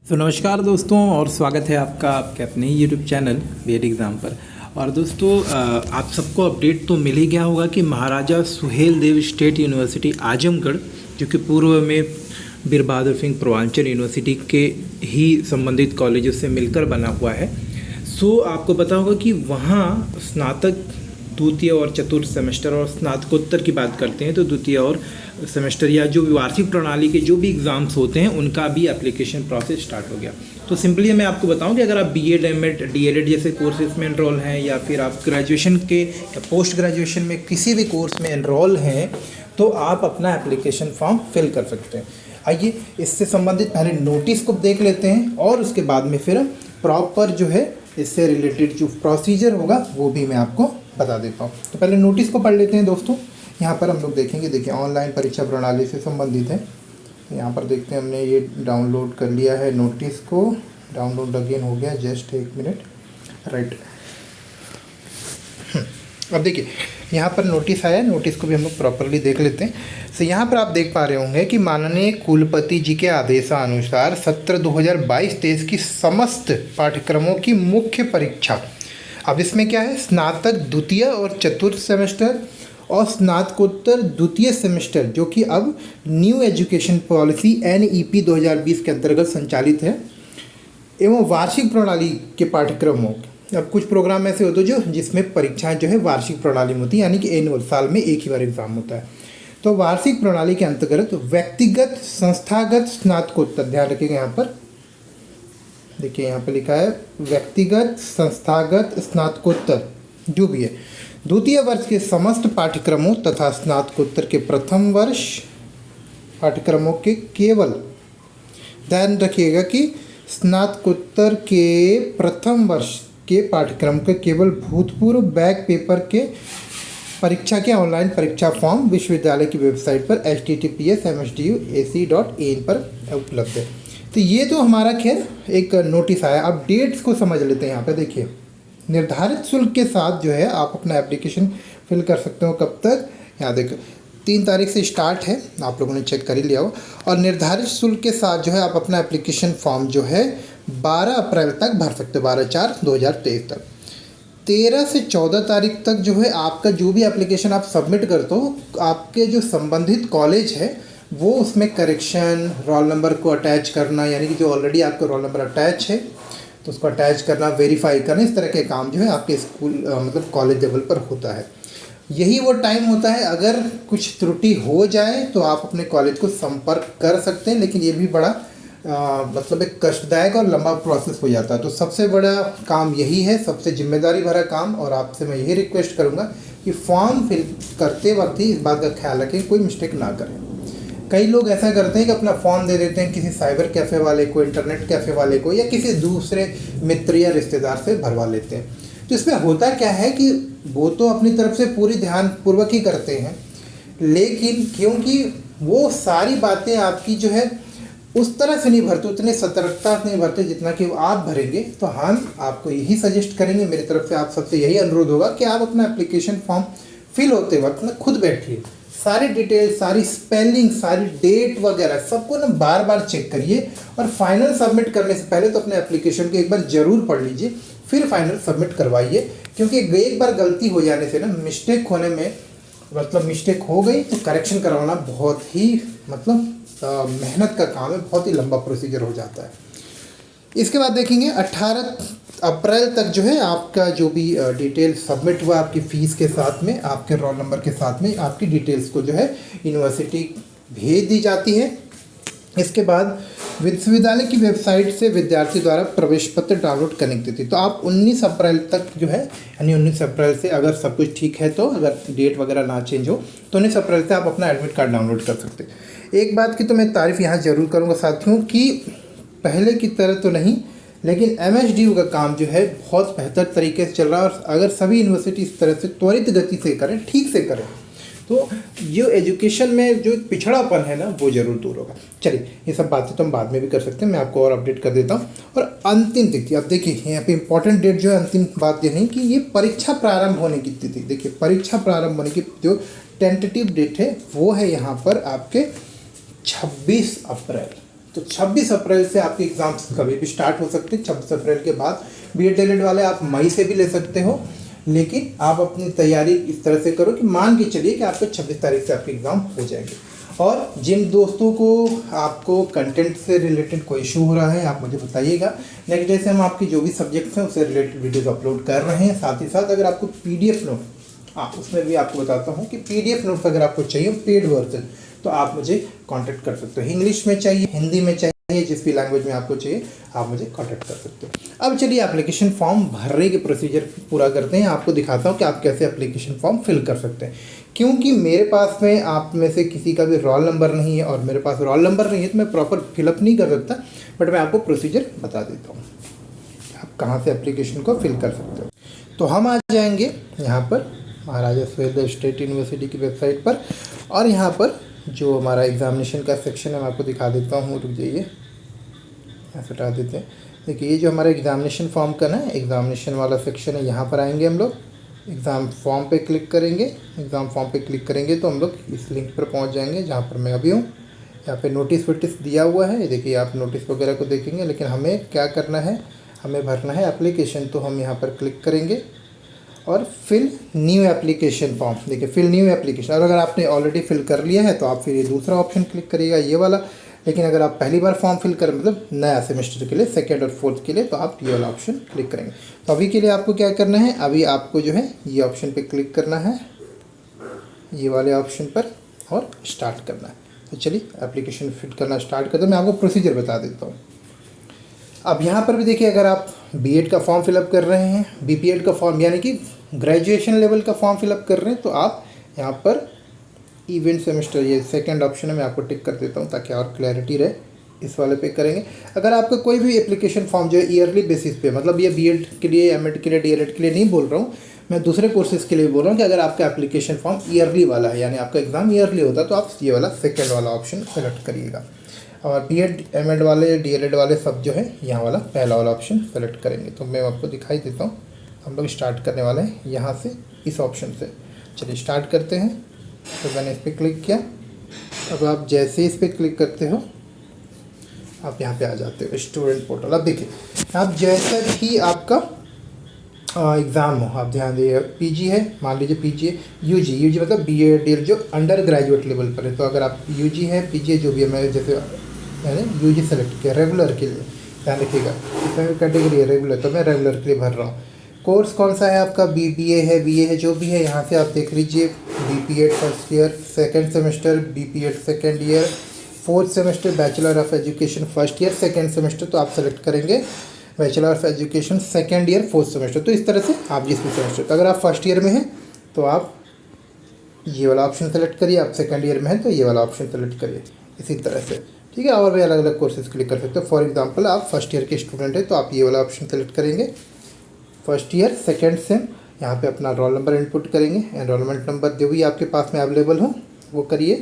तो नमस्कार दोस्तों और स्वागत है आपका आपके अपने ही यूट्यूब चैनल बीएड एग्ज़ाम पर। और दोस्तों आप सबको अपडेट तो मिल ही गया होगा कि महाराजा सुहेल देव स्टेट यूनिवर्सिटी आजमगढ़, जो कि पूर्व में वीर बहादुर सिंह पूर्वांचल यूनिवर्सिटी के ही संबंधित कॉलेजों से मिलकर बना हुआ है। सो आपको पता होगा कि वहाँ स्नातक द्वितीय और चतुर्थ सेमेस्टर और स्नातकोत्तर की बात करते हैं तो द्वितीय और सेमेस्टर या जो भी वार्षिक प्रणाली के जो भी एग्ज़ाम्स होते हैं उनका भी एप्लीकेशन प्रोसेस स्टार्ट हो गया। तो सिंपली मैं आपको बताऊं कि अगर आप बीएड, एमएड, डीएलएड जैसे कोर्सेज में एनरोल हैं या फिर आप ग्रेजुएशन के या पोस्ट ग्रेजुएशन में किसी भी कोर्स में एनरोल हैं तो आप अपना एप्लीकेशन फॉर्म फिल कर सकते हैं। आइए इससे संबंधित पहले नोटिस को देख लेते हैं और उसके बाद में फिर प्रॉपर जो है इससे रिलेटेड जो प्रोसीजर होगा वो भी मैं आपको बता देता हूँ। तो पहले नोटिस को पढ़ लेते हैं दोस्तों। यहाँ पर हम लोग देखेंगे, देखिए ऑनलाइन परीक्षा प्रणाली से संबंधित है। तो यहाँ पर देखते हैं, हमने ये डाउनलोड कर लिया है नोटिस को। डाउनलोड अगेन हो गया, जस्ट एक मिनट, राइट। अब देखिए यहाँ पर नोटिस आया, नोटिस को भी हम लोग प्रॉपरली देख लेते हैं। तो यहाँ पर आप देख पा रहे होंगे कि माननीय कुलपति जी के आदेशानुसार सत्र 2022-23 की समस्त पाठ्यक्रमों की मुख्य परीक्षा, अब इसमें क्या है, स्नातक द्वितीय और चतुर्थ सेमेस्टर और स्नातकोत्तर द्वितीय सेमेस्टर, जो कि अब न्यू एजुकेशन पॉलिसी NEP 2020 के अंतर्गत संचालित है, एवं वार्षिक प्रणाली के पाठ्यक्रमों। अब कुछ प्रोग्राम ऐसे होते हैं जो जिसमें परीक्षाएं जो है वार्षिक प्रणाली में होती है, यानी कि एनुअल, साल में एक ही बार एग्जाम होता है। तो वार्षिक प्रणाली के अंतर्गत व्यक्तिगत संस्थागत स्नातकोत्तर, ध्यान रखिएगा यहाँ पर, देखिए यहाँ पर लिखा है व्यक्तिगत संस्थागत स्नातकोत्तर जो भी है, द्वितीय वर्ष के समस्त पाठ्यक्रमों तथा स्नातकोत्तर के प्रथम वर्ष पाठ्यक्रमों के केवल, ध्यान रखिएगा कि स्नातकोत्तर के प्रथम वर्ष के पाठ्यक्रम के केवल भूतपूर्व बैक पेपर के परीक्षा के ऑनलाइन परीक्षा फॉर्म विश्वविद्यालय की वेबसाइट पर https://msdu.ac.in पर उपलब्ध है। तो ये तो हमारा खैर एक नोटिस आया। अब डेट्स को समझ लेते हैं। यहाँ पे देखिए निर्धारित शुल्क के साथ जो है आप अपना एप्लीकेशन फिल कर सकते हो। कब तक, यहाँ देखो 3 तारीख से स्टार्ट है, आप लोगों ने चेक कर ही लिया हो। और निर्धारित शुल्क के साथ जो है आप अपना एप्लीकेशन फॉर्म जो है 12 अप्रैल तक भर सकते हो, 12/4/2023 तक। 13 से 14 तारीख तक जो है आपका जो भी एप्लीकेशन आप सबमिट करते हो, आपके जो संबंधित कॉलेज है वो उसमें करेक्शन, रोल नंबर को अटैच करना, यानी कि जो ऑलरेडी आपका रोल नंबर अटैच है तो उसको अटैच करना, वेरीफाई करना, इस तरह के काम जो है आपके स्कूल मतलब कॉलेज लेवल पर होता है। यही वो टाइम होता है, अगर कुछ त्रुटि हो जाए तो आप अपने कॉलेज को संपर्क कर सकते हैं, लेकिन ये भी बड़ा मतलब एक कष्टदायक और लंबा प्रोसेस हो जाता है। तो सबसे बड़ा काम यही है, सबसे जिम्मेदारी भरा काम, और आपसे मैं यही रिक्वेस्ट करूँगा कि फॉर्म फिल करते वक्त ही इस बात का ख्याल रखें कोई मिस्टेक ना करें। कई लोग ऐसा करते हैं कि अपना फॉर्म दे देते हैं किसी साइबर कैफ़े वाले को, इंटरनेट कैफ़े वाले को, या किसी दूसरे मित्र या रिश्तेदार से भरवा लेते हैं। तो इसमें होता क्या है कि वो तो अपनी तरफ से पूरी ध्यानपूर्वक ही करते हैं, लेकिन क्योंकि वो सारी बातें आपकी जो है उस तरह से नहीं भरते, उतने सतर्कता से नहीं भरते जितना कि आप भरेंगे, तो हम आपको यही सजेस्ट करेंगे, मेरी तरफ से आप सबसे यही अनुरोध होगा कि आप अपना एप्लीकेशन फॉर्म फिल होते वक्त ना खुद बैठिए, सारी डिटेल, सारी स्पेलिंग, सारी डेट वगैरह सबको ना बार बार चेक करिए, और फाइनल सबमिट करने से पहले तो अपने एप्लीकेशन को एक बार ज़रूर पढ़ लीजिए, फिर फाइनल सबमिट करवाइए। क्योंकि एक बार गलती हो जाने से ना मिस्टेक होने में, मतलब मिस्टेक हो गई तो करेक्शन करवाना बहुत ही मतलब मेहनत का काम है, बहुत ही लंबा प्रोसीजर हो जाता है। इसके बाद देखेंगे 18 अप्रैल तक जो है आपका जो भी डिटेल सबमिट हुआ आपकी फ़ीस के साथ में, आपके रोल नंबर के साथ में, आपकी डिटेल्स को जो है यूनिवर्सिटी भेज दी जाती है। इसके बाद विश्वविद्यालय की वेबसाइट से विद्यार्थी द्वारा प्रवेश पत्र डाउनलोड करने की तिथि, तो आप 19 अप्रैल तक जो है, यानी 19 अप्रैल से अगर सब कुछ ठीक है तो, अगर डेट वगैरह ना चेंज हो तो 19 अप्रैल से आप अपना एडमिट कार्ड डाउनलोड कर सकते हैं। एक बात की तो मैं तारीफ़ यहाँ ज़रूर करूँगा साथियों कि पहले की तरह तो नहीं, लेकिन MSDU का काम जो है बहुत बेहतर तरीके से चल रहा है, और अगर सभी यूनिवर्सिटी इस तरह से त्वरित गति से करें, ठीक से करें, तो जो एजुकेशन में जो पिछड़ापन है ना वो ज़रूर दूर होगा। चलिए ये सब बातें तो हम बाद में भी कर सकते हैं, मैं आपको और अपडेट कर देता हूँ। और अंतिम तिथि, अब देखिए यहाँ पे इंपॉर्टेंट डेट जो है, अंतिम बात ये नहीं कि ये परीक्षा प्रारंभ होने की तिथि, देखिए परीक्षा प्रारंभ होने की जो टेंटेटिव डेट है वो है यहाँ पर आपके 26 अप्रैल। तो 26 अप्रैल से आपके एग्ज़ाम्स कभी भी स्टार्ट हो सकते हैं। 26 अप्रैल के बाद बीएड डीएलएड वाले आप मई से भी ले सकते हो, लेकिन आप अपनी तैयारी इस तरह से करो कि मान के चलिए कि आपको 26 तारीख से आपके एग्ज़ाम हो जाएंगे। और जिन दोस्तों को आपको कंटेंट से रिलेटेड कोई इशू हो रहा है आप मुझे बताइएगा। नेक्स्ट डे से हम आपकी जो भी सब्जेक्ट्स हैं उससे रिलेटेड वीडियोज़ अपलोड कर रहे हैं। साथ ही साथ अगर आपको PDF नोट, उसमें भी आपको बताता हूँ कि PDF नोट्स अगर आपको चाहिए पेड वर्जन तो आप मुझे कांटेक्ट कर सकते हो। इंग्लिश में चाहिए, हिंदी में चाहिए, जिस भी लैंग्वेज में आपको चाहिए आप मुझे कांटेक्ट कर सकते हो। अब चलिए एप्लीकेशन फॉर्म भरने के प्रोसीजर पूरा करते हैं। आपको दिखाता हूँ कि आप कैसे एप्लीकेशन फॉर्म फिल कर सकते हैं। क्योंकि मेरे पास में आप में से किसी का भी रोल नंबर नहीं है और मेरे पास रोल नंबर नहीं है तो मैं प्रॉपर फिलअप नहीं कर सकता, बट मैं आपको प्रोसीजर बता देता हूँ आप कहाँ से एप्लीकेशन को फिल कर सकते हो। तो हम आ जाएंगे यहाँ पर महाराजा सुहेलदेव स्टेट यूनिवर्सिटी की वेबसाइट पर, और यहाँ पर जो हमारा एग्ज़ामिनेशन का सेक्शन है मैं आपको दिखा देता हूँ। रुक जाइए, यहाँ से हटा देते हैं। देखिए ये जो हमारा एग्ज़ामिनेशन फॉर्म का ना एग्ज़ामिनेशन वाला सेक्शन है, यहाँ पर आएंगे हम लोग, एग्ज़ाम फॉर्म पे क्लिक करेंगे। एग्ज़ाम फॉर्म पे क्लिक करेंगे तो हम लोग इस लिंक पर पहुँच जाएंगे जहाँ पर मैं अभी हूँ। यहाँ पे नोटिस वोटिस दिया हुआ है, देखिए आप नोटिस वगैरह को देखेंगे, लेकिन हमें क्या करना है, हमें भरना है एप्लीकेशन। तो हम यहाँ पर क्लिक करेंगे और फिल न्यू एप्लीकेशन फॉर्म, देखिए फिल न्यू एप्लीकेशन। और अगर आपने ऑलरेडी फिल कर लिया है तो आप फिर ये दूसरा ऑप्शन क्लिक करिएगा, ये वाला। लेकिन अगर आप पहली बार फॉर्म फिल करें, मतलब नया सेमेस्टर के लिए, सेकेंड और फोर्थ के लिए, तो आप ये वाला ऑप्शन क्लिक करेंगे। तो अभी के लिए आपको क्या करना है, अभी आपको जो है ये ऑप्शन पे क्लिक करना है, ये वाले ऑप्शन पर, और स्टार्ट करना है। तो चलिए एप्लीकेशन फिल करना स्टार्ट करते हैं। मैं आपको प्रोसीजर बता देता हूँ। अब यहाँ पर भी देखिए, अगर आप बीएड का फॉर्म फिलअप कर रहे हैं, बीपीएड का फॉर्म यानी कि ग्रेजुएशन लेवल का फॉर्म फिलअप कर रहे हैं, तो आप यहाँ पर इवेंट सेमेस्टर, ये सेकंड ऑप्शन है, मैं आपको टिक कर देता हूँ ताकि और क्लैरिटी रहे, इस वाले पे करेंगे। अगर आपका कोई भी एप्लीकेशन फॉर्म जो है ईयरली बेसिस पे, मतलब ये बीएड के लिए, एमएड के लिए, डीएलएड के लिए नहीं बोल रहा हूँ मैं, दूसरे कोर्सेज़ के लिए बोल रहा हूँ कि अगर आपका एप्लीकेशन फॉर्म ईयरली वाला है, यानी आपका एग्ज़ाम ईयरली होता है, तो आप ये वाला सेकेंड वाला ऑप्शन सेलेक्ट करिएगा। और बीएड एमएड वाले, डीएलएड वाले सब जो है यहाँ वाला पहला वाला ऑप्शन सेलेक्ट करेंगे। तो मैं आपको दिखाई देता हूँ, हम लोग स्टार्ट करने वाले हैं यहाँ से, इस ऑप्शन से। चलिए स्टार्ट करते हैं। तो मैंने इस पर क्लिक किया। अब आप जैसे इस पर क्लिक करते हो आप यहाँ पे आ जाते हो स्टूडेंट पोर्टल। अब देखिए, आप जैसा भी आपका एग्ज़ाम हो, आप ध्यान दिए, पीजी है, मान लीजिए पीजी है, यूजी मतलब बीएड डीएलएड जो अंडर ग्रेजुएट लेवल पर है। तो अगर आप यूजी है, पीजी है, जो भी है, मैं जैसे मैंने यूजी सेलेक्ट किया रेगुलर के लिए, ध्यान रखिएगा इसमें कैटेगरी है रेगुलर, तो मैं रेगुलर के लिए भर रहा हूँ। कोर्स कौन सा है आपका, बीबीए है, बीए है, जो भी है, यहाँ से आप देख लीजिए। BPEd first year, second semester BPEd second year, fourth semester bachelor of education first year second semester, तो आप सेलेक्ट करेंगे bachelor of education second year fourth semester. तो इस तरह से आप जिस भी सेमेस्टर, तो अगर आप फर्स्ट ईयर में हैं तो आप ये वाला ऑप्शन सेलेक्ट करिए, आप सेकेंड ईयर में हैं तो ये वाला ऑप्शन सेलेक्ट करिए, इसी तरह से, ठीक है। और भी अलग अलग कोर्सेज क्लिक कर सकते हो। फॉर एग्जांपल आप फर्स्ट ईयर के स्टूडेंट हैं तो आप ये वाला ऑप्शन सेलेक्ट करेंगे, फर्स्ट ईयर सेकेंड सेम। यहाँ पे अपना रोल नंबर इनपुट करेंगे, एनरोलमेंट नंबर जो भी आपके पास में अवेलेबल हो वो करिए,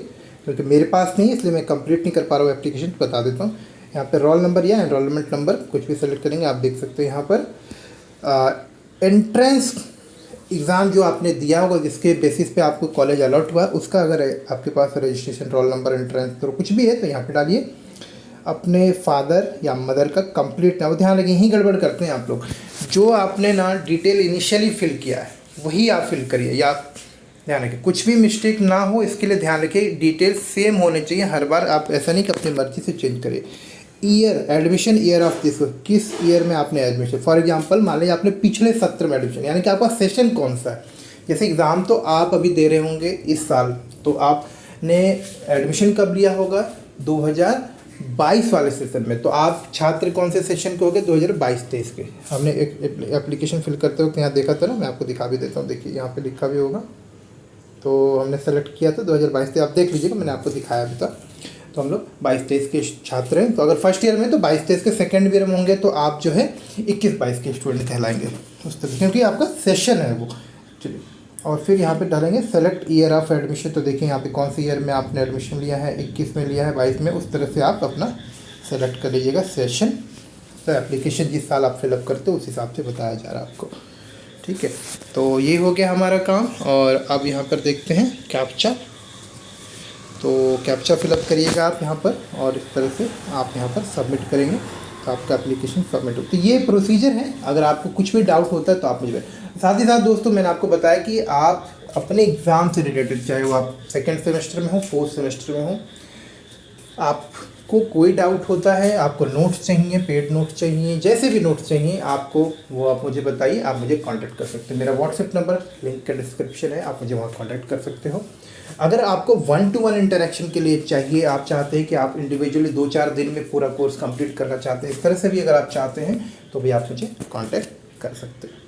क्योंकि मेरे पास नहीं है इसलिए मैं कंप्लीट नहीं कर पा रहा हूँ एप्लीकेशन, बता देता हूँ। यहाँ पे रोल नंबर या एनरोलमेंट नंबर कुछ भी सेलेक्ट करेंगे। आप देख सकते हो यहाँ पर एंट्रेंस एग्ज़ाम जो आपने दिया होगा, जिसके बेसिस पे आपको कॉलेज अलॉट हुआ, उसका अगर आपके पास रजिस्ट्रेशन रोल नंबर एंट्रेंस तो कुछ भी है तो यहाँ पे डालिए। अपने फादर या मदर का कंप्लीट नाम, ध्यान रखिए यहीं गड़बड़ करते हैं आप लोग, जो आपने ना डिटेल इनिशियली फिल किया है वही आप फिल करिए, या ध्यान रखिए कुछ भी मिस्टेक ना हो, इसके लिए ध्यान रखिए डिटेल सेम होने चाहिए हर बार। आप ऐसा नहीं कि अपनी मर्जी से चेंज करिए। Year, admission year of this, किस ईयर में आपने एडमिशन, फॉर एग्जांपल मान लीजिए आपने पिछले सत्र में एडमिशन, यानी कि आपका सेशन कौन सा है। जैसे एग्ज़ाम तो आप अभी दे रहे होंगे इस साल, तो आपने एडमिशन कब लिया होगा, 2022 वाले सेशन में। तो आप छात्र कौन से सेशन के हो गए, 2022-23 के। हमने एक एप्लीकेशन फिल करते वक्त यहाँ देखा था ना, मैं आपको दिखा भी देता हूँ, देखिए यहाँ पे लिखा भी होगा। तो हमने सेलेक्ट किया था 2022 से, आप देख लीजिएगा, मैंने आपको दिखाया भी था। तो हम लोग 22-23 के छात्र हैं। तो अगर फर्स्ट ईयर में तो 22-23 के, सेकेंड ईयर में होंगे तो आप जो है 21-22 के स्टूडेंट कहलाएंगे उस तरह, क्योंकि आपका सेशन है वो। चलिए, और फिर यहाँ पे डालेंगे सेलेक्ट ईयर ऑफ एडमिशन। तो देखिए यहाँ पे कौन सी ईयर में आपने एडमिशन लिया है, 21 में लिया है, 22 में, उस तरह से आप अपना सेलेक्ट कर लीजिएगा सेशन। तो एप्लीकेशन जिस साल आप फिलअप करते हो उस हिसाब से बताया जा रहा है आपको, ठीक है। तो ये हो गया हमारा काम। और अब यहाँ पर देखते हैं कैप्चा। तो कैप्चा फिलअप करिएगा आप यहाँ पर, और इस तरह से आप यहाँ पर सबमिट करेंगे तो आपका एप्लीकेशन सबमिट हो। तो ये प्रोसीजर है, अगर आपको कुछ भी डाउट होता है तो आप मुझे। साथ ही साथ दोस्तों मैंने आपको बताया कि आप अपने एग्ज़ाम से रिलेटेड, चाहे वो आप सेकेंड सेमेस्टर में हो, फोर्थ सेमेस्टर में हो, आपको कोई डाउट होता है, आपको नोट्स चाहिए, पेड नोट्स चाहिए, जैसे भी नोट्स चाहिए आपको, वो आप मुझे बताइए, आप मुझे कांटेक्ट कर सकते हैं। मेरा व्हाट्सएप नंबर लिंक का डिस्क्रिप्शन है, आप मुझे वहाँ कांटेक्ट कर सकते हो। अगर आपको 1-to-1 इंटरेक्शन के लिए चाहिए, आप चाहते हैं कि आप इंडिविजुअली 2-4 दिन में पूरा कोर्स कंप्लीट करना चाहते हैं, इस तरह से भी अगर आप चाहते हैं तो भी आप मुझे कांटेक्ट कर सकते हैं।